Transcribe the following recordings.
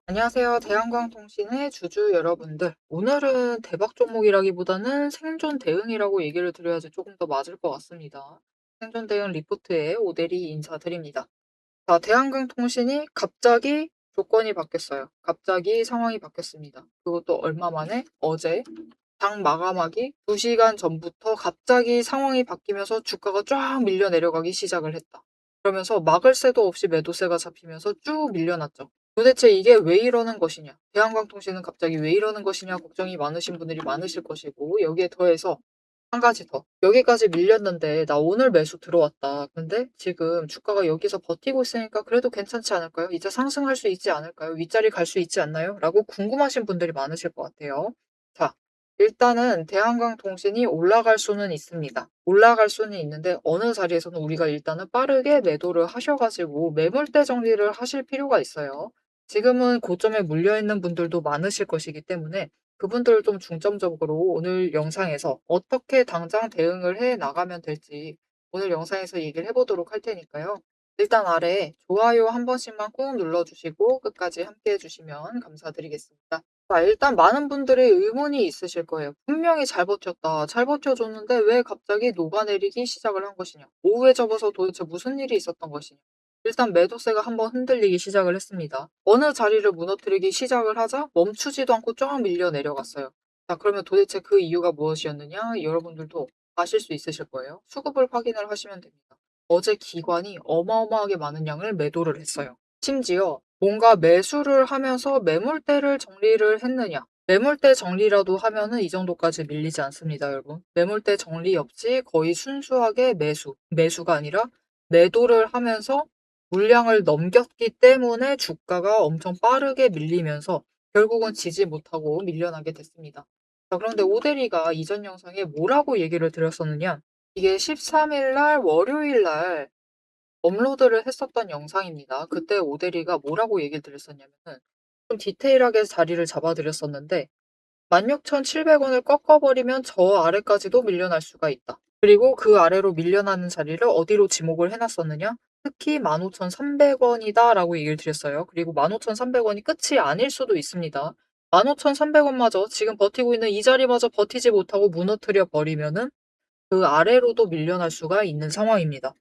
안녕하세요. 대한광통신의 주주 여러분들. 오늘은 대박 종목이라기보다는 생존 대응이라고 얘기를 드려야지 조금 더 맞을 것 같습니다. 생존 대응 리포트에 오대리 인사드립니다. 자, 대한광통신이 갑자기 조건이 바뀌었어요. 갑자기 상황이 바뀌었습니다. 그것도 얼마 만에? 어제 장 마감하기 2시간 전부터 갑자기 상황이 바뀌면서 주가가 쫙 밀려 내려가기 시작을 했다. 그러면서 막을 새도 없이 매도세가 잡히면서 쭉 밀려났죠. 도대체 이게 왜 이러는 것이냐? 대한광통신은 갑자기 왜 이러는 것이냐 걱정이 많으신 분들이 많으실 것이고, 여기에 더해서 한 가지 더. 여기까지 밀렸는데 나 오늘 매수 들어왔다. 근데 지금 주가가 여기서 버티고 있으니까 그래도 괜찮지 않을까요? 이제 상승할 수 있지 않을까요? 윗자리 갈 수 있지 않나요? 라고 궁금하신 분들이 많으실 것 같아요. 자, 일단은 대한광통신이 올라갈 수는 있습니다. 올라갈 수는 있는데 어느 자리에서는 우리가 일단은 빠르게 매도를 하셔가지고 매물대 정리를 하실 필요가 있어요. 지금은 고점에 물려있는 분들도 많으실 것이기 때문에 그분들을 좀 중점적으로 오늘 영상에서 어떻게 당장 대응을 해 나가면 될지 오늘 영상에서 얘기를 해보도록 할 테니까요. 일단 아래 좋아요 한 번씩만 꾹 눌러주시고 끝까지 함께 해주시면 감사드리겠습니다. 자, 일단 많은 분들의 의문이 있으실 거예요. 분명히 잘 버텼다. 잘 버텨줬는데 왜 갑자기 녹아내리기 시작을 한 것이냐. 오후에 접어서 도대체 무슨 일이 있었던 것이냐. 일단 매도세가 한번 흔들리기 시작을 했습니다. 어느 자리를 무너뜨리기 시작을 하자 멈추지도 않고 쫙 밀려 내려갔어요. 자, 그러면 도대체 그 이유가 무엇이었느냐? 여러분들도 아실 수 있으실 거예요. 수급을 확인을 하시면 됩니다. 어제 기관이 어마어마하게 많은 양을 매도를 했어요. 심지어 뭔가 매수를 하면서 매물대를 정리를 했느냐? 매물대 정리라도 하면은 이 정도까지 밀리지 않습니다, 여러분. 매물대 정리 없이 거의 순수하게 매수가 아니라 매도를 하면서 물량을 넘겼기 때문에 주가가 엄청 빠르게 밀리면서 결국은 지지 못하고 밀려나게 됐습니다. 자, 그런데 오대리가 이전 영상에 뭐라고 얘기를 드렸었느냐? 이게 13일 날 월요일 날 업로드를 했었던 영상입니다. 그때 오대리가 뭐라고 얘기를 드렸었냐면은 좀 디테일하게 자리를 잡아드렸었는데 16,700원을 꺾어버리면 저 아래까지도 밀려날 수가 있다. 그리고 그 아래로 밀려나는 자리를 어디로 지목을 해놨었느냐? 특히 15,300원이다 라고 얘기를 드렸어요. 그리고 15,300원이 끝이 아닐 수도 있습니다. 15,300원마저 지금 버티고 있는 이 자리마저 버티지 못하고 무너뜨려 버리면은 그 아래로도 밀려날 수가 있는 상황입니다.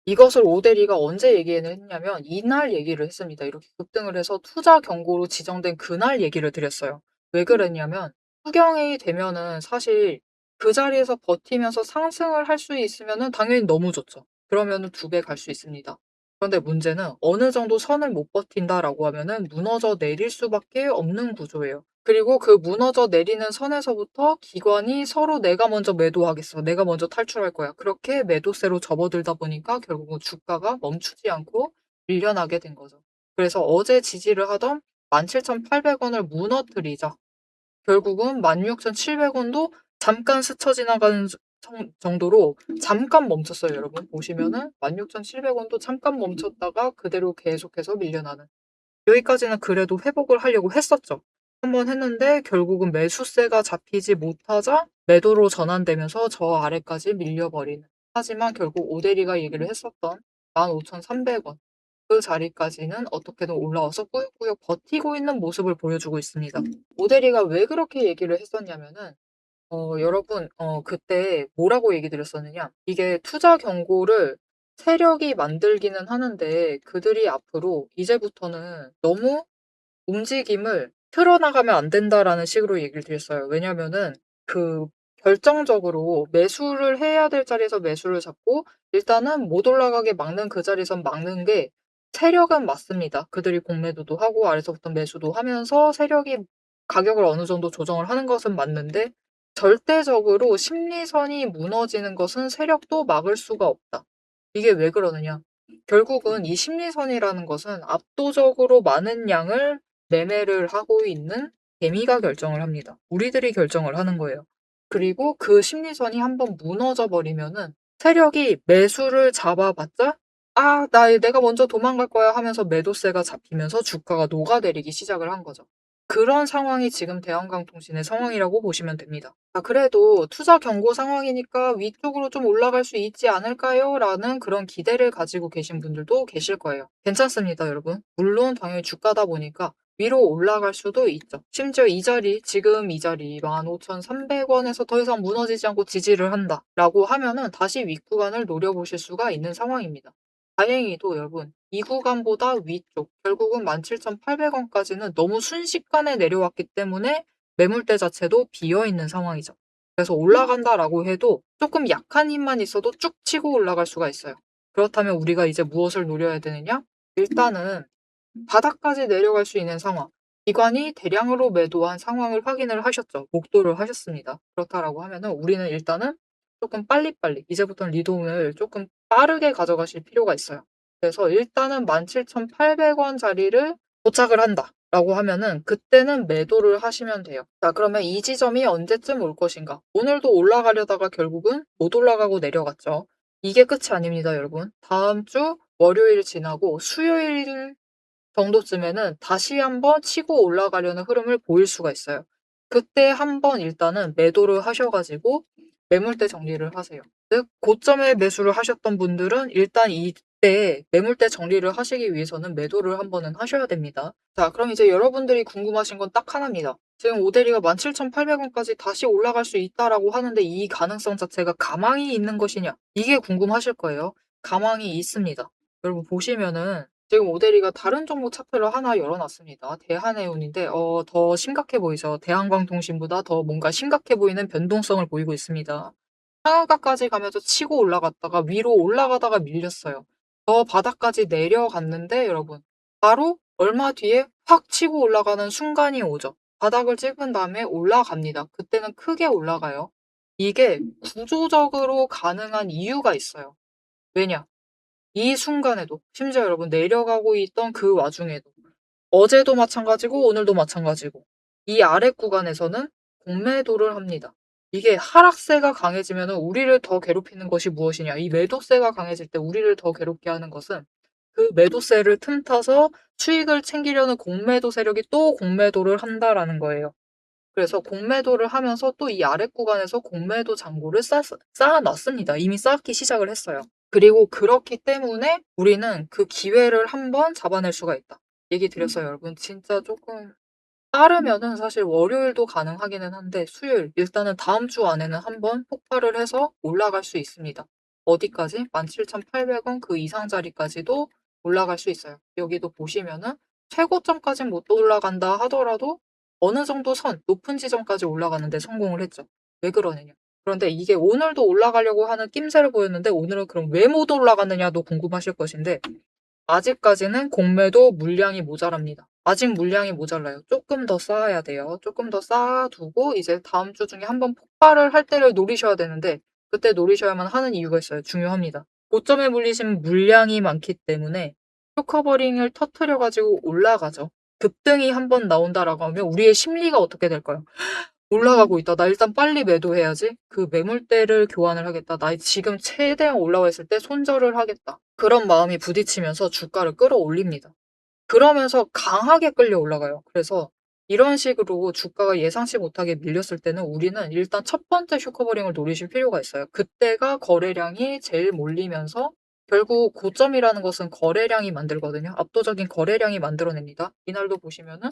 이것을 오대리가 언제 얘기를 했냐면 이날 얘기를 했습니다. 이렇게 급등을 해서 투자 경고로 지정된 그날 얘기를 드렸어요. 왜 그랬냐면 추경이 되면은 사실 그 자리에서 버티면서 상승을 할 수 있으면은 당연히 너무 좋죠. 그러면은 2배 갈 수 있습니다. 그런데 문제는 어느 정도 선을 못 버틴다라고 하면은 무너져 내릴 수밖에 없는 구조예요. 그리고 그 무너져 내리는 선에서부터 기관이 서로 내가 먼저 매도하겠어. 내가 먼저 탈출할 거야. 그렇게 매도세로 접어들다 보니까 결국은 주가가 멈추지 않고 밀려나게 된 거죠. 그래서 어제 지지를 하던 17,800원을 무너뜨리자 결국은 16,700원도 잠깐 스쳐 지나가는 정도로 잠깐 멈췄어요, 여러분. 보시면은 16,700원도 잠깐 멈췄다가 그대로 계속해서 밀려나는. 여기까지는 그래도 회복을 하려고 했었죠. 한번 했는데 결국은 매수세가 잡히지 못하자 매도로 전환되면서 저 아래까지 밀려버리는. 하지만 결국 오대리가 얘기를 했었던 15,300원 그 자리까지는 어떻게든 올라와서 꾸역꾸역 버티고 있는 모습을 보여주고 있습니다. 오대리가 왜 그렇게 얘기를 했었냐면은 여러분 그때 뭐라고 얘기 드렸었느냐. 이게 투자 경고를 세력이 만들기는 하는데 그들이 앞으로 이제부터는 너무 움직임을 틀어나가면 안 된다라는 식으로 얘기를 드렸어요. 왜냐면은 그 결정적으로 매수를 해야 될 자리에서 매수를 잡고 일단은 못 올라가게 막는 그 자리에선 막는 게 세력은 맞습니다. 그들이 공매도도 하고 아래서부터 매수도 하면서 세력이 가격을 어느 정도 조정을 하는 것은 맞는데 절대적으로 심리선이 무너지는 것은 세력도 막을 수가 없다. 이게 왜 그러느냐? 결국은 이 심리선이라는 것은 압도적으로 많은 양을 매매를 하고 있는 개미가 결정을 합니다. 우리들이 결정을 하는 거예요. 그리고 그 심리선이 한번 무너져 버리면은 세력이 매수를 잡아봤자 내가 먼저 도망갈 거야 하면서 매도세가 잡히면서 주가가 녹아내리기 시작을 한 거죠. 그런 상황이 지금 대한강통신의 상황이라고 보시면 됩니다. 그래도 투자 경고 상황이니까 위쪽으로 좀 올라갈 수 있지 않을까요? 라는 그런 기대를 가지고 계신 분들도 계실 거예요. 괜찮습니다, 여러분. 물론 당연히 주가다 보니까 위로 올라갈 수도 있죠. 심지어 이 자리, 지금 이 자리 15,300원에서 더 이상 무너지지 않고 지지를 한다라고 하면은 다시 윗구간을 노려보실 수가 있는 상황입니다. 다행히도 여러분, 이 구간보다 위쪽, 결국은 17,800원까지는 너무 순식간에 내려왔기 때문에 매물대 자체도 비어있는 상황이죠. 그래서 올라간다라고 해도 조금 약한 힘만 있어도 쭉 치고 올라갈 수가 있어요. 그렇다면 우리가 이제 무엇을 노려야 되느냐? 일단은 바닥까지 내려갈 수 있는 상황. 기관이 대량으로 매도한 상황을 확인을 하셨죠. 목도를 하셨습니다. 그렇다라고 하면은 우리는 일단은 조금 빨리빨리 이제부터는 리동을 조금 빠르게 가져가실 필요가 있어요. 그래서 일단은 17,800원 자리를 도착을 한다라고 하면은 그때는 매도를 하시면 돼요. 자, 그러면 이 지점이 언제쯤 올 것인가? 오늘도 올라가려다가 결국은 못 올라가고 내려갔죠. 이게 끝이 아닙니다, 여러분. 다음 주 월요일 지나고 수요일 정도쯤에는 다시 한번 치고 올라가려는 흐름을 보일 수가 있어요. 그때 한번 일단은 매도를 하셔가지고 매물대 정리를 하세요. 즉, 고점에 매수를 하셨던 분들은 일단 이때 매물대 정리를 하시기 위해서는 매도를 한번은 하셔야 됩니다. 자, 그럼 이제 여러분들이 궁금하신 건 딱 하나입니다. 지금 오데리가 17,800원까지 다시 올라갈 수 있다라고 하는데 이 가능성 자체가 가망이 있는 것이냐? 이게 궁금하실 거예요. 가망이 있습니다. 여러분 보시면은 지금 오데리가 다른 종목 차트를 하나 열어놨습니다. 대한해운인데 더 심각해 보이죠. 대한광통신보다 더 뭔가 심각해 보이는 변동성을 보이고 있습니다. 상한가까지 가면서 치고 올라갔다가 위로 올라가다가 밀렸어요. 더 바닥까지 내려갔는데 여러분 바로 얼마 뒤에 확 치고 올라가는 순간이 오죠. 바닥을 찍은 다음에 올라갑니다. 그때는 크게 올라가요. 이게 구조적으로 가능한 이유가 있어요. 왜냐? 이 순간에도 심지어 여러분 내려가고 있던 그 와중에도 어제도 마찬가지고 오늘도 마찬가지고 이 아래 구간에서는 공매도를 합니다. 이게 하락세가 강해지면 우리를 더 괴롭히는 것이 무엇이냐? 이 매도세가 강해질 때 우리를 더 괴롭게 하는 것은 그 매도세를 틈타서 수익을 챙기려는 공매도 세력이 또 공매도를 한다라는 거예요. 그래서 공매도를 하면서 또 이 아래 구간에서 공매도 잔고를 쌓아놨습니다. 이미 쌓기 시작을 했어요. 그리고 그렇기 때문에 우리는 그 기회를 한번 잡아낼 수가 있다. 얘기 드렸어요, 여러분. 진짜 조금 빠르면은 사실 월요일도 가능하기는 한데 수요일, 일단은 다음 주 안에는 한번 폭발을 해서 올라갈 수 있습니다. 어디까지? 17,800원 그 이상 자리까지도 올라갈 수 있어요. 여기도 보시면은 최고점까지 못 올라간다 하더라도 어느 정도 선, 높은 지점까지 올라가는데 성공을 했죠. 왜 그러느냐? 그런데 이게 오늘도 올라가려고 하는 낌새를 보였는데 오늘은 그럼 왜 못 올라갔느냐도 궁금하실 것인데 아직까지는 공매도 물량이 모자랍니다. 아직 물량이 모자라요. 조금 더 쌓아야 돼요. 조금 더 쌓아두고 이제 다음 주 중에 한번 폭발을 할 때를 노리셔야 되는데 그때 노리셔야만 하는 이유가 있어요. 중요합니다. 고점에 물리신 물량이 많기 때문에 쇼커버링을 터트려가지고 올라가죠. 급등이 한번 나온다라고 하면 우리의 심리가 어떻게 될까요? 올라가고 있다. 나 일단 빨리 매도해야지. 그 매물대를 교환을 하겠다. 나 지금 최대한 올라와 있을 때 손절을 하겠다. 그런 마음이 부딪히면서 주가를 끌어올립니다. 그러면서 강하게 끌려 올라가요. 그래서 이런 식으로 주가가 예상치 못하게 밀렸을 때는 우리는 일단 첫 번째 쇼커버링을 노리실 필요가 있어요. 그때가 거래량이 제일 몰리면서 결국 고점이라는 것은 거래량이 만들거든요. 압도적인 거래량이 만들어냅니다. 이날도 보시면은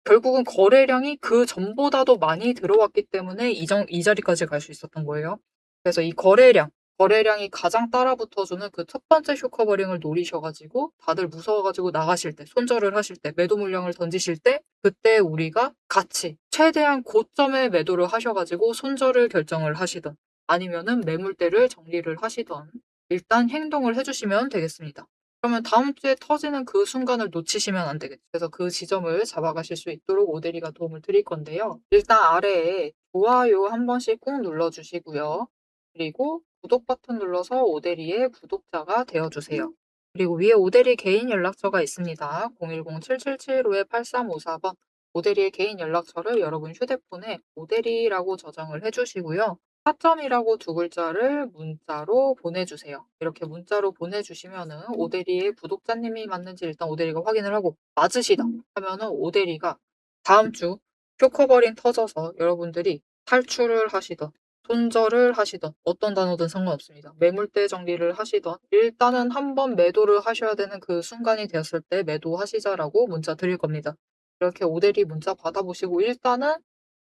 결국은 거래량이 그 전보다도 많이 들어왔기 때문에 이 자리까지 갈 수 있었던 거예요. 그래서 이 거래량이 가장 따라붙어주는 그 첫 번째 쇼커버링을 노리셔가지고 다들 무서워가지고 나가실 때, 손절을 하실 때, 매도 물량을 던지실 때 그때 우리가 같이 최대한 고점에 매도를 하셔가지고 손절을 결정을 하시던 아니면은 매물대를 정리를 하시던 일단 행동을 해주시면 되겠습니다. 그러면 다음 주에 터지는 그 순간을 놓치시면 안 되겠죠. 그래서 그 지점을 잡아가실 수 있도록 오데리가 도움을 드릴 건데요. 일단 아래에 좋아요 한 번씩 꾹 눌러주시고요. 그리고 구독 버튼 눌러서 오데리의 구독자가 되어주세요. 그리고 위에 오데리 개인 연락처가 있습니다. 010-777-8354번 오데리의 개인 연락처를 여러분 휴대폰에 오데리라고 저장을 해주시고요. 4점이라고 두 글자를 문자로 보내주세요. 이렇게 문자로 보내주시면은 오데리의 구독자님이 맞는지 일단 오데리가 확인을 하고 맞으시다 하면은 오데리가 다음 주 쇼커버린 터져서 여러분들이 탈출을 하시던 손절을 하시던 어떤 단어든 상관없습니다. 매물대 정리를 하시던 일단은 한번 매도를 하셔야 되는 그 순간이 되었을 때 매도하시자라고 문자 드릴 겁니다. 이렇게 오대리 문자 받아보시고 일단은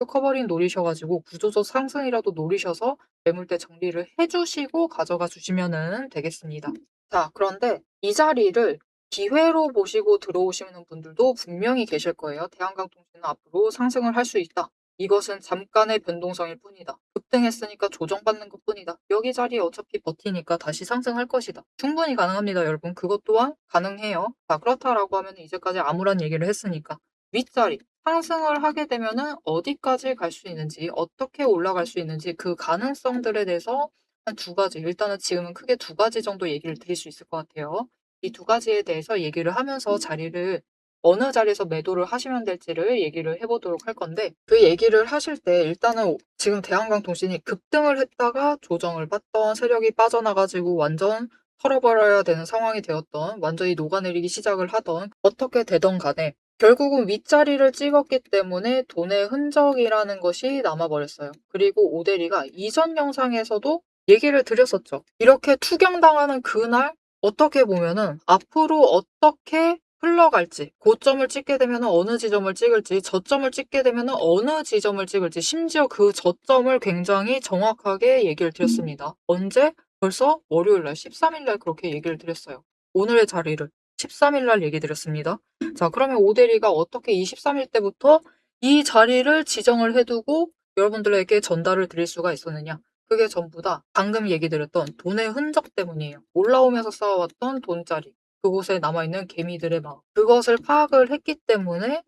커버링 노리셔 가지고 구조적 상승이라도 노리셔서 매물대 정리를 해 주시고 가져가 주시면은 되겠습니다. 자, 그런데 이 자리를 기회로 보시고 들어오시는 분들도 분명히 계실 거예요. 대한강통신은 앞으로 상승을 할 수 있다. 이것은 잠깐의 변동성일 뿐이다. 급등했으니까 조정받는 것뿐이다. 여기 자리에 어차피 버티니까 다시 상승할 것이다. 충분히 가능합니다, 여러분. 그것 또한 가능해요. 자, 그렇다라고 하면 이제까지 암울한 얘기를 했으니까 윗자리 상승을 하게 되면은 어디까지 갈 수 있는지, 어떻게 올라갈 수 있는지 그 가능성들에 대해서 한 두 가지, 일단은 지금은 크게 두 가지 정도 얘기를 드릴 수 있을 것 같아요. 이 두 가지에 대해서 얘기를 하면서 자리를 어느 자리에서 매도를 하시면 될지를 얘기를 해 보도록 할 건데, 그 얘기를 하실 때 일단은 지금 대한강통신이 급등을 했다가 조정을 받던, 세력이 빠져나 가지고 완전 털어버려야 되는 상황이 되었던, 완전히 녹아내리기 시작을 하던, 어떻게 되던 간에 결국은 윗자리를 찍었기 때문에 돈의 흔적이라는 것이 남아버렸어요. 그리고 오대리가 이전 영상에서도 얘기를 드렸었죠. 이렇게 투경당하는 그날 어떻게 보면은 앞으로 어떻게 흘러갈지, 고점을 찍게 되면 어느 지점을 찍을지, 저점을 찍게 되면 어느 지점을 찍을지, 심지어 그 저점을 굉장히 정확하게 얘기를 드렸습니다. 언제? 벌써 월요일 날 13일 날 그렇게 얘기를 드렸어요. 오늘의 자리를 13일 날 얘기 드렸습니다. 자, 그러면 오대리가 어떻게 23일 때부터 이 자리를 지정을 해두고 여러분들에게 전달을 드릴 수가 있었느냐? 그게 전부 다 방금 얘기 드렸던 돈의 흔적 때문이에요. 올라오면서 쌓아왔던 돈자리, 그곳에 남아있는 개미들의 마음, 그것을 파악을 했기 때문에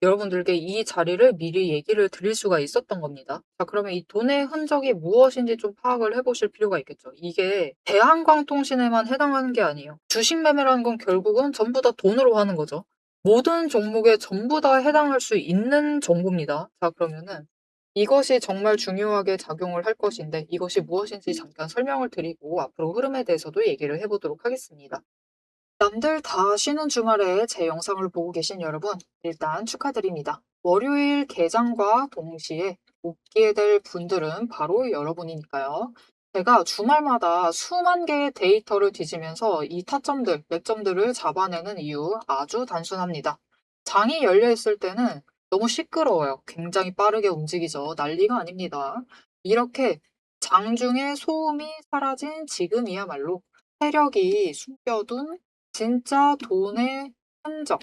여러분들께 이 자리를 미리 얘기를 드릴 수가 있었던 겁니다. 자, 그러면 이 돈의 흔적이 무엇인지 좀 파악을 해보실 필요가 있겠죠. 이게 대한광통신에만 해당하는 게 아니에요. 주식 매매라는 건 결국은 전부 다 돈으로 하는 거죠. 모든 종목에 전부 다 해당할 수 있는 정보입니다. 자, 그러면은 이것이 정말 중요하게 작용을 할 것인데 이것이 무엇인지 잠깐 설명을 드리고 앞으로 흐름에 대해서도 얘기를 해보도록 하겠습니다. 남들 다 쉬는 주말에 제 영상을 보고 계신 여러분, 일단 축하드립니다. 월요일 개장과 동시에 웃게 될 분들은 바로 여러분이니까요. 제가 주말마다 수만 개의 데이터를 뒤지면서 이 타점들, 맥점들을 잡아내는 이유 아주 단순합니다. 장이 열려 있을 때는 너무 시끄러워요. 굉장히 빠르게 움직이죠. 난리가 아닙니다. 이렇게 장중에 소음이 사라진 지금이야말로 세력이 숨겨둔 진짜 돈의 흔적,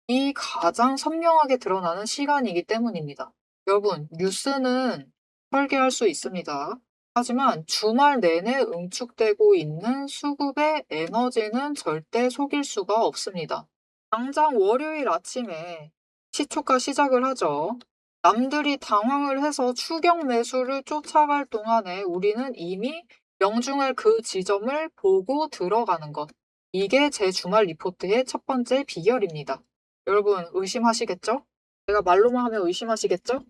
이 가장 선명하게 드러나는 시간이기 때문입니다. 여러분, 뉴스는 설계할 수 있습니다. 하지만 주말 내내 응축되고 있는 수급의 에너지는 절대 속일 수가 없습니다. 당장 월요일 아침에 시초가 시작을 하죠. 남들이 당황을 해서 추격 매수를 쫓아갈 동안에 우리는 이미 명중할 그 지점을 보고 들어가는 것. 이게 제 주말 리포트의 첫 번째 비결입니다. 여러분 의심하시겠죠? 제가 말로만 하면 의심하시겠죠?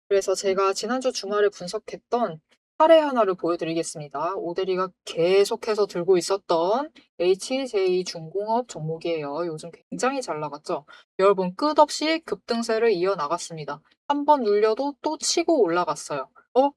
그래서 제가 지난주 주말에 분석했던 사례 하나를 보여드리겠습니다. 오대리가 계속해서 들고 있었던 HJ 중공업 종목이에요. 요즘 굉장히 잘 나갔죠? 여러분 끝없이 급등세를 이어나갔습니다. 한 번 눌려도 또 치고 올라갔어요.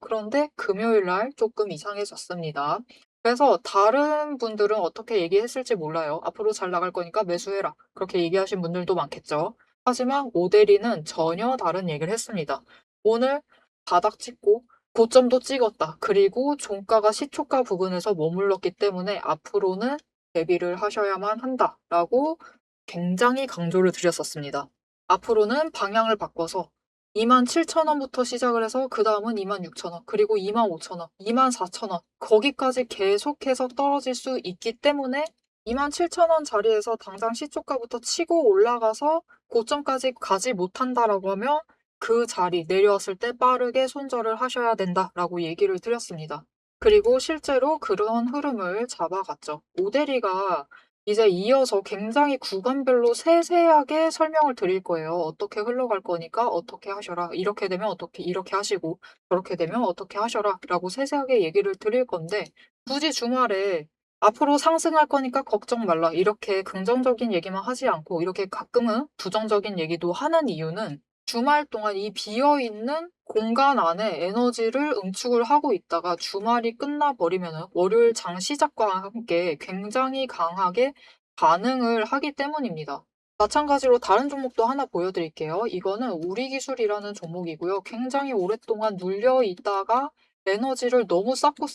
그런데 금요일 날 조금 이상해졌습니다. 그래서 다른 분들은 어떻게 얘기했을지 몰라요. 앞으로 잘 나갈 거니까 매수해라. 그렇게 얘기하신 분들도 많겠죠. 하지만 오대리는 전혀 다른 얘기를 했습니다. 오늘 바닥 찍고 고점도 찍었다. 그리고 종가가 시초가 부근에서 머물렀기 때문에 앞으로는 대비를 하셔야만 한다라고 굉장히 강조를 드렸었습니다. 앞으로는 방향을 바꿔서 27,000원부터 시작을 해서 그 다음은 26,000원, 그리고 25,000원, 24,000원 거기까지 계속해서 떨어질 수 있기 때문에 27,000원 자리에서 당장 시초가부터 치고 올라가서 고점까지 가지 못한다라고 하면 그 자리 내려왔을 때 빠르게 손절을 하셔야 된다라고 얘기를 드렸습니다. 그리고 실제로 그런 흐름을 잡아갔죠. 오대리가 이제 이어서 굉장히 구간별로 세세하게 설명을 드릴 거예요. 어떻게 흘러갈 거니까 어떻게 하셔라. 이렇게 되면 어떻게 이렇게 하시고 저렇게 되면 어떻게 하셔라 라고 세세하게 얘기를 드릴 건데 굳이 주말에 앞으로 상승할 거니까 걱정 말라. 이렇게 긍정적인 얘기만 하지 않고 이렇게 가끔은 부정적인 얘기도 하는 이유는 주말 동안 이 비어있는 공간 안에 에너지를 응축을 하고 있다가 주말이 끝나버리면 월요일 장 시작과 함께 굉장히 강하게 반응을 하기 때문입니다. 마찬가지로 다른 종목도 하나 보여드릴게요. 이거는 우리기술이라는 종목이고요. 굉장히 오랫동안 눌려 있다가 에너지를 너무 쌓고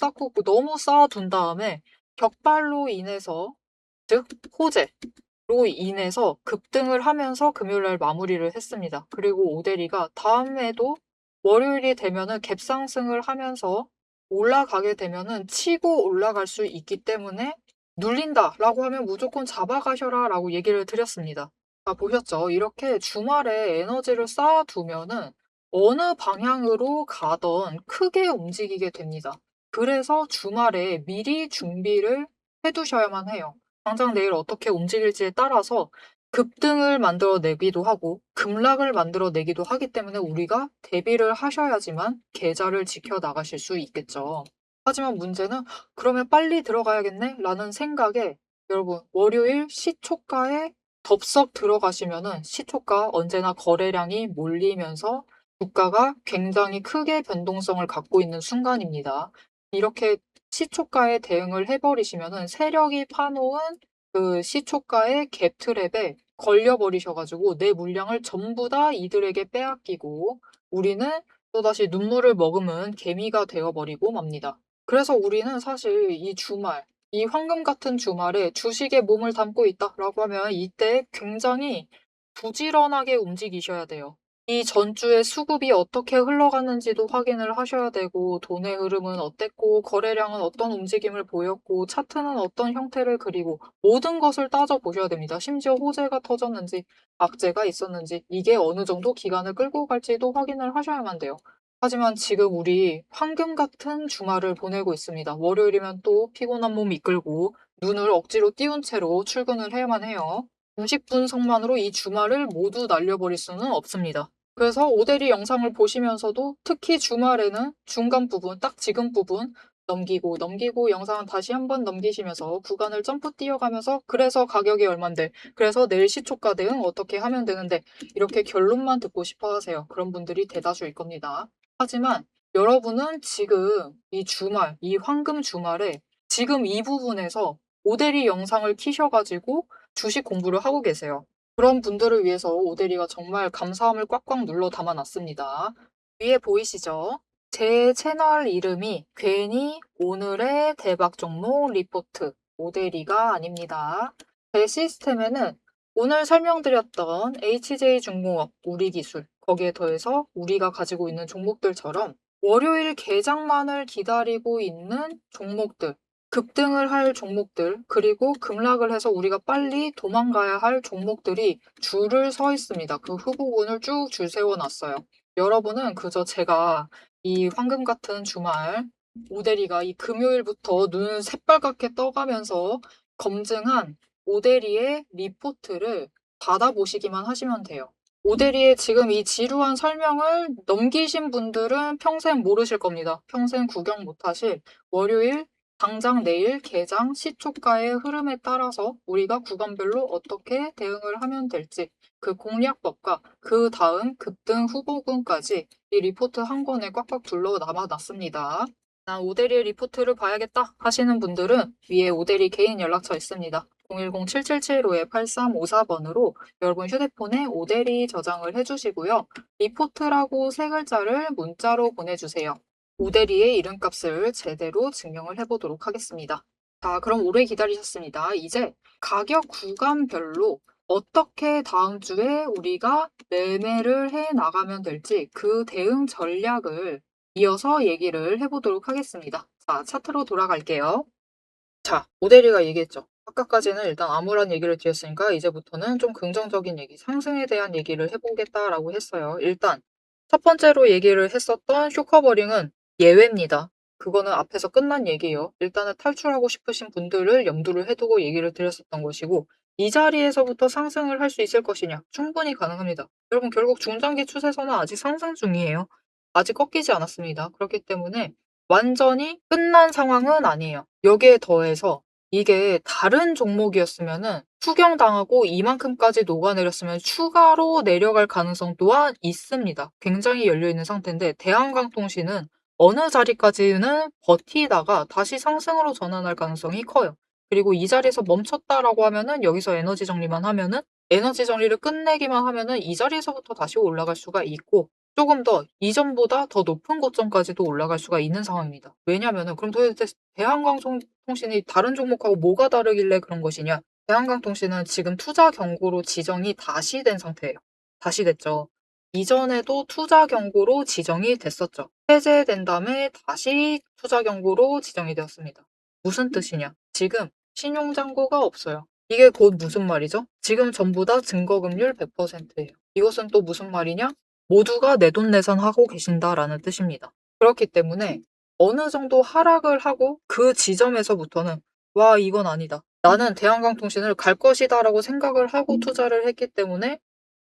너무 쌓아둔 다음에 격발로 인해서, 즉 호재로 인해서 급등을 하면서 금요일 날 마무리를 했습니다. 그리고 오데리가 다음에도 월요일이 되면은 갭상승을 하면서 올라가게 되면은 치고 올라갈 수 있기 때문에 눌린다라고 하면 무조건 잡아가셔라라고 얘기를 드렸습니다. 보셨죠? 이렇게 주말에 에너지를 쌓아두면은 어느 방향으로 가던 크게 움직이게 됩니다. 그래서 주말에 미리 준비를 해두셔야만 해요. 당장 내일 어떻게 움직일지에 따라서 급등을 만들어내기도 하고 급락을 만들어내기도 하기 때문에 우리가 대비를 하셔야지만 계좌를 지켜나가실 수 있겠죠. 하지만 문제는 '그러면 빨리 들어가야겠네.' 라는 생각에 여러분 월요일 시초가에 덥석 들어가시면은 시초가 언제나 거래량이 몰리면서 주가가 굉장히 크게 변동성을 갖고 있는 순간입니다. 이렇게 시초가에 대응을 해 버리시면은 세력이 파놓은 그 시초가의 갭 트랩에 걸려 버리셔 가지고 내 물량을 전부 다 이들에게 빼앗기고 우리는 또다시 눈물을 머금은 개미가 되어 버리고 맙니다. 그래서 우리는 사실 이 주말, 이 황금 같은 주말에 '주식에 몸을 담고 있다.'라고 하면 이때 굉장히 부지런하게 움직이셔야 돼요. 이 전주의 수급이 어떻게 흘러갔는지도 확인을 하셔야 되고 돈의 흐름은 어땠고 거래량은 어떤 움직임을 보였고 차트는 어떤 형태를 그리고 모든 것을 따져 보셔야 됩니다. 심지어 호재가 터졌는지 악재가 있었는지 이게 어느 정도 기간을 끌고 갈지도 확인을 하셔야만 돼요. 하지만 지금 우리 황금 같은 주말을 보내고 있습니다. 월요일이면 또 피곤한 몸 이끌고 눈을 억지로 띄운 채로 출근을 해야만 해요. 90분석만으로 이 주말을 모두 날려버릴 수는 없습니다. 그래서 오대리 영상을 보시면서도 특히 주말에는 중간 부분, 딱 지금 부분 넘기고 영상은 다시 한번 넘기시면서 구간을 점프 뛰어가면서 그래서 가격이 얼만데, 그래서 내일 시초가 대응 어떻게 하면 되는데 이렇게 결론만 듣고 싶어 하세요. 그런 분들이 대다수일 겁니다. 하지만 여러분은 지금 이 주말, 이 황금 주말에 지금 이 부분에서 오대리 영상을 키셔가지고 주식 공부를 하고 계세요. 그런 분들을 위해서 오대리가 정말 감사함을 꽉꽉 눌러 담아 놨습니다. 위에 보이시죠? 제 채널 이름이 괜히 오늘의 대박 종목 리포트 오대리가 아닙니다. 제 시스템에는 오늘 설명드렸던 HJ중공업, 우리기술, 거기에 더해서 우리가 가지고 있는 종목들처럼 월요일 개장만을 기다리고 있는 종목들, 급등을 할 종목들, 그리고 급락을 해서 우리가 빨리 도망가야 할 종목들이 줄을 서 있습니다. 그 후보군을 쭉 줄 세워놨어요. 여러분은 그저 제가 이 황금 같은 주말 오대리가 이 금요일부터 눈 새빨갛게 떠가면서 검증한 오대리의 리포트를 받아보시기만 하시면 돼요. 오대리의 지금 이 지루한 설명을 넘기신 분들은 평생 모르실 겁니다. 평생 구경 못하실 월요일 당장 내일 개장 시초가의 흐름에 따라서 우리가 구간별로 어떻게 대응을 하면 될지 그 공략법과 그 다음 급등 후보군까지 이 리포트 한 권에 꽉꽉 둘러 남아놨습니다. 난 오대리의 리포트를 봐야겠다 하시는 분들은 위에 오대리 개인 연락처 있습니다. 010-7775-8354번으로 여러분 휴대폰에 오대리 저장을 해주시고요. 리포트라고 세 글자를 문자로 보내주세요. 오대리의 이름값을 제대로 증명을 해보도록 하겠습니다. 자, 그럼 오래 기다리셨습니다. 이제 가격 구간별로 어떻게 다음 주에 우리가 매매를 해 나가면 될지 그 대응 전략을 이어서 얘기를 해보도록 하겠습니다. 자, 차트로 돌아갈게요. 자, 오대리가 얘기했죠. 아까까지는 일단 암울한 얘기를 드렸으니까 이제부터는 좀 긍정적인 얘기, 상승에 대한 얘기를 해보겠다라고 했어요. 일단 첫 번째로 얘기를 했었던 쇼커버링은 예외입니다. 그거는 앞에서 끝난 얘기예요. 일단은 탈출하고 싶으신 분들을 염두를 해두고 얘기를 드렸었던 것이고 이 자리에서부터 상승을 할 수 있을 것이냐? 충분히 가능합니다. 여러분 결국 중장기 추세선은 아직 상승 중이에요. 아직 꺾이지 않았습니다. 그렇기 때문에 완전히 끝난 상황은 아니에요. 여기에 더해서 이게 다른 종목이었으면은 추경당하고 이만큼까지 녹아내렸으면 추가로 내려갈 가능성 또한 있습니다. 굉장히 열려있는 상태인데 대한강통신은 어느 자리까지는 버티다가 다시 상승으로 전환할 가능성이 커요. 그리고 이 자리에서 멈췄다라고 하면은 여기서 에너지 정리만 하면은 에너지 정리를 끝내기만 하면은 이 자리에서부터 다시 올라갈 수가 있고 조금 더 이전보다 더 높은 고점까지도 올라갈 수가 있는 상황입니다. 왜냐면은 그럼 도대체 대한항공통신이 다른 종목하고 뭐가 다르길래 그런 것이냐? 대한항공통신은 지금 투자 경고로 지정이 다시 된 상태예요. 다시 됐죠. 이전에도 투자 경고로 지정이 됐었죠. 해제된 다음에 다시 투자 경고로 지정이 되었습니다. 무슨 뜻이냐? 지금 신용 잔고가 없어요. 이게 곧 무슨 말이죠? 지금 전부 다 증거금률 100%예요. 이것은 또 무슨 말이냐? 모두가 내돈내산하고 계신다라는 뜻입니다. 그렇기 때문에 어느 정도 하락을 하고 그 지점에서부터는 와, 이건 아니다. 나는 대한항공통신을 갈 것이다라고 생각을 하고 투자를 했기 때문에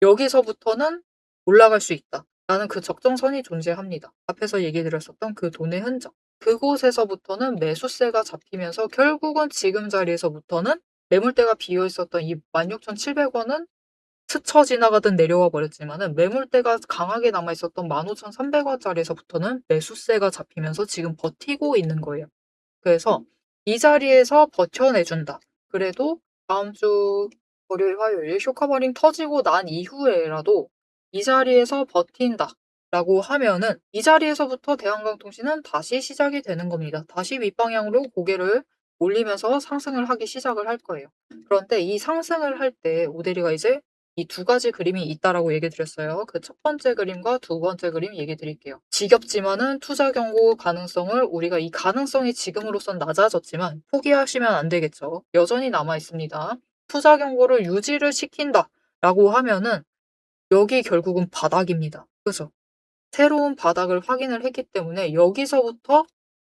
여기서부터는 올라갈 수 있다. 라는 그 적정선이 존재합니다. 앞에서 얘기 드렸었던 그 돈의 흔적. 그곳에서부터는 매수세가 잡히면서 결국은 지금 자리에서부터는 매물대가 비어 있었던 이 16,700원은 스쳐 지나가듯 내려와 버렸지만은 매물대가 강하게 남아 있었던 15,300원짜리에서부터는 매수세가 잡히면서 지금 버티고 있는 거예요. 그래서 이 자리에서 버텨내준다. 그래도 다음 주 월요일, 화요일 쇼커버링 터지고 난 이후에라도 이 자리에서 버틴다. 라고 하면은 이 자리에서부터 대한항공통신은 다시 시작이 되는 겁니다. 다시 윗방향으로 고개를 올리면서 상승을 하기 시작을 할 거예요. 그런데 이 상승을 할 때 오대리가 이제 이 두 가지 그림이 있다라고 얘기 드렸어요. 그 첫 번째 그림과 두 번째 그림 얘기 드릴게요. 지겹지만은 투자 경고 가능성을 우리가 이 가능성이 지금으로선 낮아졌지만 포기하시면 안 되겠죠. 여전히 남아 있습니다. 투자 경고를 유지를 시킨다라고 하면은 여기 결국은 바닥입니다. 그죠? 새로운 바닥을 확인을 했기 때문에 여기서부터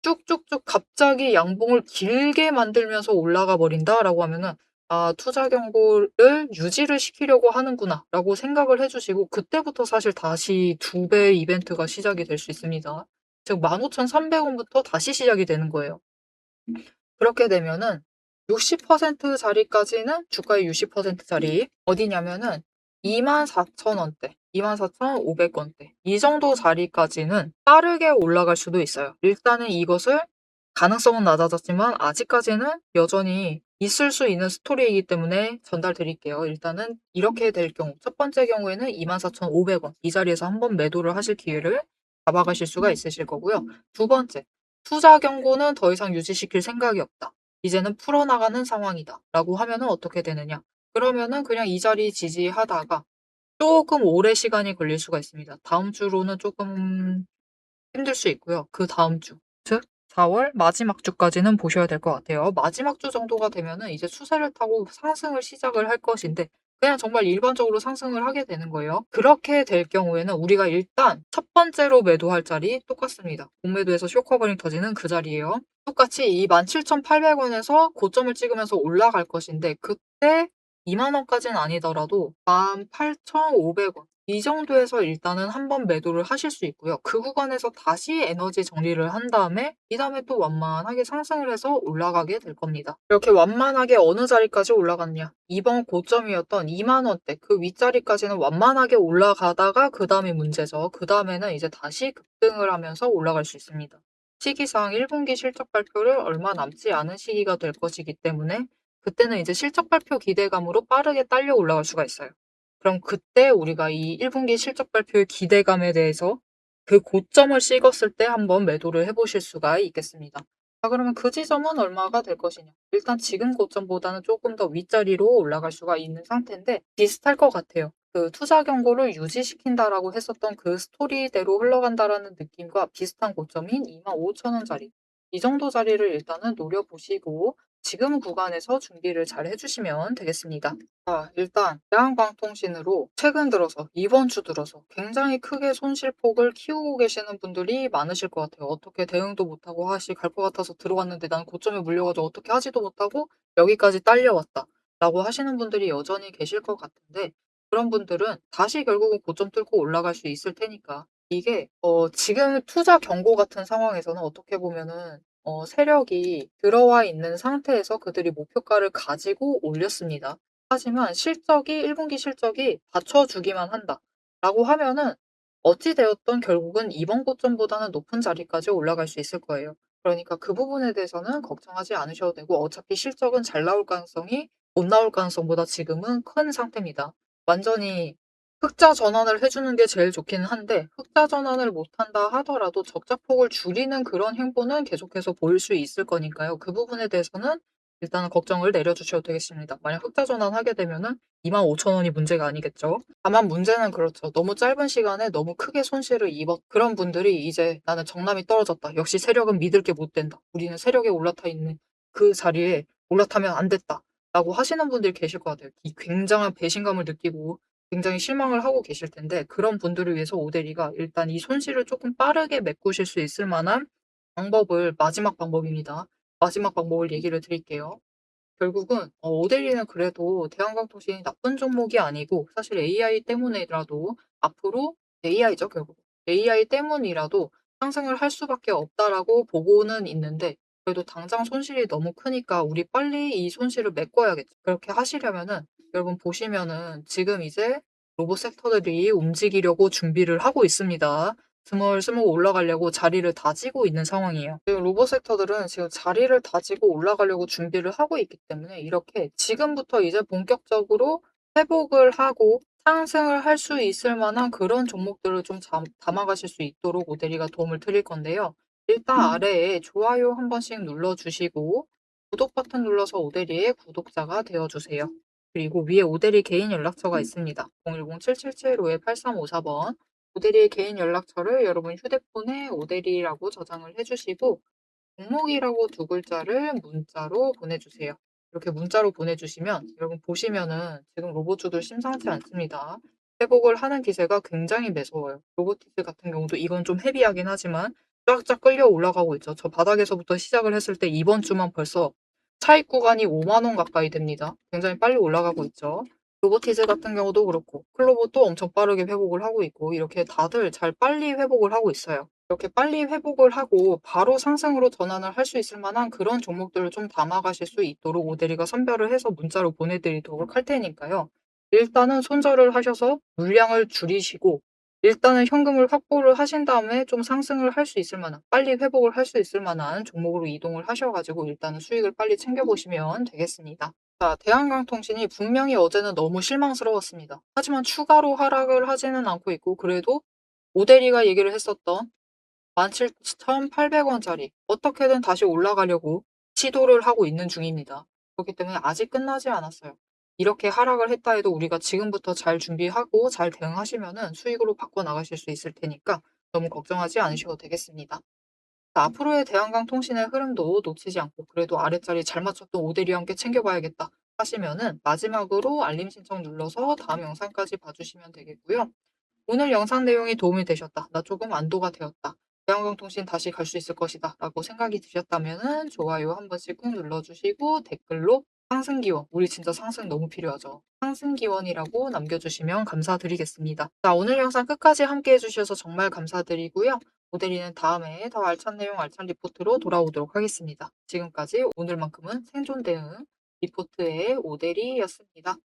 쭉쭉쭉 갑자기 양봉을 길게 만들면서 올라가 버린다라고 하면은 '아, 투자 경고를 유지를 시키려고 하는구나.'라고 생각을 해 주시고 그때부터 사실 다시 2배 이벤트가 시작이 될 수 있습니다. 즉 15,300원부터 다시 시작이 되는 거예요. 그렇게 되면은 60% 자리까지는 주가의 60% 자리 어디냐면은 24,000원대, 24,500원대 이 정도 자리까지는 빠르게 올라갈 수도 있어요. 일단은 이것을 가능성은 낮아졌지만 아직까지는 여전히 있을 수 있는 스토리이기 때문에 전달드릴게요. 일단은 이렇게 될 경우 첫 번째 경우에는 24,500원 이 자리에서 한번 매도를 하실 기회를 잡아가실 수가 있으실 거고요. 두 번째, 투자 경고는 더 이상 유지시킬 생각이 없다. 이제는 풀어나가는 상황이다. 라고 하면은 어떻게 되느냐? 그러면은 그냥 이 자리 지지하다가 조금 오래 시간이 걸릴 수가 있습니다. 다음 주로는 조금 힘들 수 있고요. 그다음 주, 즉 4월 마지막 주까지는 보셔야 될 것 같아요. 마지막 주 정도가 되면은 이제 추세를 타고 상승을 시작을 할 것인데 그냥 정말 일반적으로 상승을 하게 되는 거예요. 그렇게 될 경우에는 우리가 일단 첫 번째로 매도할 자리 똑같습니다. 공매도에서 쇼커버링 터지는 그 자리예요. 똑같이 이 17,800원에서 고점을 찍으면서 올라갈 것인데 그때 2만 원까지는 아니더라도 18,500원 이 정도에서 일단은 한번 매도를 하실 수 있고요. 그 구간에서 다시 에너지 정리를 한 다음에 이다음에 또 완만하게 상승을 해서 올라가게 될 겁니다. 이렇게 완만하게 어느 자리까지 올라갔냐? 이번 고점이었던 2만 원대 그 윗자리까지는 완만하게 올라가다가 그다음이 문제죠. 그다음에는 이제 다시 급등을 하면서 올라갈 수 있습니다. 시기상 1분기 실적 발표를 얼마 남지 않은 시기가 될 것이기 때문에 그때는 이제 실적 발표 기대감으로 빠르게 딸려 올라갈 수가 있어요. 그럼 그때 우리가 이 1분기 실적 발표의 기대감에 대해서 그 고점을 찍었을 때 한번 매도를 해보실 수가 있겠습니다. 자, 그러면 그 지점은 얼마가 될 것이냐? 일단 지금 고점보다는 조금 더 윗자리로 올라갈 수가 있는 상태인데 비슷할 것 같아요. 그 투자 경고를 유지시킨다라고 했었던 그 스토리대로 흘러간다라는 느낌과 비슷한 고점인 25,000원짜리. 이 정도 자리를 일단은 노려보시고 지금 구간에서 준비를 잘 해주시면 되겠습니다. 일단 대한광통신으로 최근 들어서 이번 주 들어서 굉장히 크게 손실폭을 키우고 계시는 분들이 많으실 것 같아요. 어떻게 대응도 못하고 갈 것 같아서 들어왔는데 난 고점에 물려가지고 어떻게 하지도 못하고 여기까지 딸려왔다 라고 하시는 분들이 여전히 계실 것 같은데 그런 분들은 다시 결국은 고점 뚫고 올라갈 수 있을 테니까 이게 지금 투자 경고 같은 상황에서는 어떻게 보면은 세력이 들어와 있는 상태에서 그들이 목표가를 가지고 올렸습니다. 하지만 실적이 1분기 실적이 받쳐주기만 한다라고 하면은 어찌 되었든 결국은 이번 고점보다는 높은 자리까지 올라갈 수 있을 거예요. 그러니까 그 부분에 대해서는 걱정하지 않으셔도 되고 어차피 실적은 잘 나올 가능성이 못 나올 가능성보다 지금은 큰 상태입니다. 완전히 흑자 전환을 해 주는 게 제일 좋기는 한데 흑자 전환을 못한다 하더라도 적자폭을 줄이는 그런 행보는 계속해서 보일 수 있을 거니까요. 그 부분에 대해서는 일단은 걱정을 내려 주셔도 되겠습니다. 만약 흑자 전환하게 되면은 25,000원이 문제가 아니겠죠. 다만 문제는 그렇죠. 너무 짧은 시간에 너무 크게 손실을 입었 그런 분들이 이제 '나는 정남이 떨어졌다. 역시 세력은 믿을 게 못 된다. 우리는 세력에 올라타 있는 그 자리에 올라타면 안 됐다.'라고 하시는 분들이 계실 것 같아요. 이 굉장한 배신감을 느끼고 굉장히 실망을 하고 계실 텐데 그런 분들을 위해서 오데리가 일단 이 손실을 조금 빠르게 메꾸실 수 있을 만한 방법을 마지막 방법입니다. 마지막 방법을 얘기를 드릴게요. 결국은 오데리는 그래도 대한강통신이 나쁜 종목이 아니고 사실 AI 때문이라도 앞으로 AI죠 결국. AI 때문이라도 상승을 할 수밖에 없다라고 보고는 있는데 그래도 당장 손실이 너무 크니까 '우리 빨리 이 손실을 메꿔야겠다.' 그렇게 하시려면은 여러분 보시면은 지금 이제 로봇 섹터들이 움직이려고 준비를 하고 있습니다. 스멀스멀 올라가려고 자리를 다지고 있는 상황이에요. 지금 로봇 섹터들은 지금 자리를 다지고 올라가려고 준비를 하고 있기 때문에 이렇게 지금부터 이제 본격적으로 회복을 하고 상승을 할 수 있을 만한 그런 종목들을 좀 담아가실 수 있도록 오데리가 도움을 드릴 건데요. 일단 아래에 좋아요 한 번씩 눌러주시고 구독 버튼 눌러서 오데리의 구독자가 되어주세요. 그리고 위에 오데리 개인 연락처가 있습니다. 010-777-5354번 오데리의 개인 연락처를 여러분 휴대폰에 오데리라고 저장을 해주시고 종목이라고 두 글자를 문자로 보내주세요. 이렇게 문자로 보내주시면 여러분 보시면은 지금 로봇주들 심상치 않습니다. 회복을 하는 기세가 굉장히 매서워요. 로보티스 같은 경우도 이건 좀 헤비하긴 하지만 쫙쫙 끌려 올라가고 있죠. 저 바닥에서부터 시작을 했을 때 이번 주만 벌써 차익 구간이 5만 원 가까이 됩니다. 굉장히 빨리 올라가고 있죠. 로보티즈 같은 경우도 그렇고 클로버도 엄청 빠르게 회복을 하고 있고 이렇게 다들 잘 빨리 회복을 하고 있어요. 이렇게 빨리 회복을 하고 바로 상승으로 전환을 할 수 있을 만한 그런 종목들을 좀 담아가실 수 있도록 오데리가 선별을 해서 문자로 보내드리도록 할 테니까요. 일단은 손절을 하셔서 물량을 줄이시고 일단은 현금을 확보를 하신 다음에 좀 상승을 할 수 있을 만한 빨리 회복을 할 수 있을 만한 종목으로 이동을 하셔 가지고 일단은 수익을 빨리 챙겨 보시면 되겠습니다. 자, 대한강통신이 분명히 어제는 너무 실망스러웠습니다. 하지만 추가로 하락을 하지는 않고 있고 그래도 오데리가 얘기를 했었던 17,800원짜리 어떻게든 다시 올라가려고 시도를 하고 있는 중입니다. 그렇기 때문에 아직 끝나지 않았어요. 이렇게 하락을 했다 해도 우리가 지금부터 잘 준비하고 잘 대응하시면은 수익으로 바꿔 나가실 수 있을 테니까 너무 걱정하지 않으셔도 되겠습니다. 앞으로의 대한강통신의 흐름도 놓치지 않고 그래도 아랫자리 잘 맞췄던 오데리와 함께 챙겨봐야겠다 하시면은 마지막으로 알림 신청 눌러서 다음 영상까지 봐주시면 되겠고요. 오늘 영상 내용이 도움이 되셨다. 나 조금 안도가 되었다. 대한강통신 다시 갈 수 있을 것이다. 라고 생각이 드셨다면은 좋아요 한 번씩 꾹 눌러주시고 댓글로 상승기원, 우리 진짜 상승 너무 필요하죠. 상승기원이라고 남겨주시면 감사드리겠습니다. 자, 오늘 영상 끝까지 함께 해주셔서 정말 감사드리고요. 모델이는 다음에 더 알찬 내용, 알찬 리포트로 돌아오도록 하겠습니다. 지금까지 오늘만큼은 생존 대응 리포트의 오데리였습니다.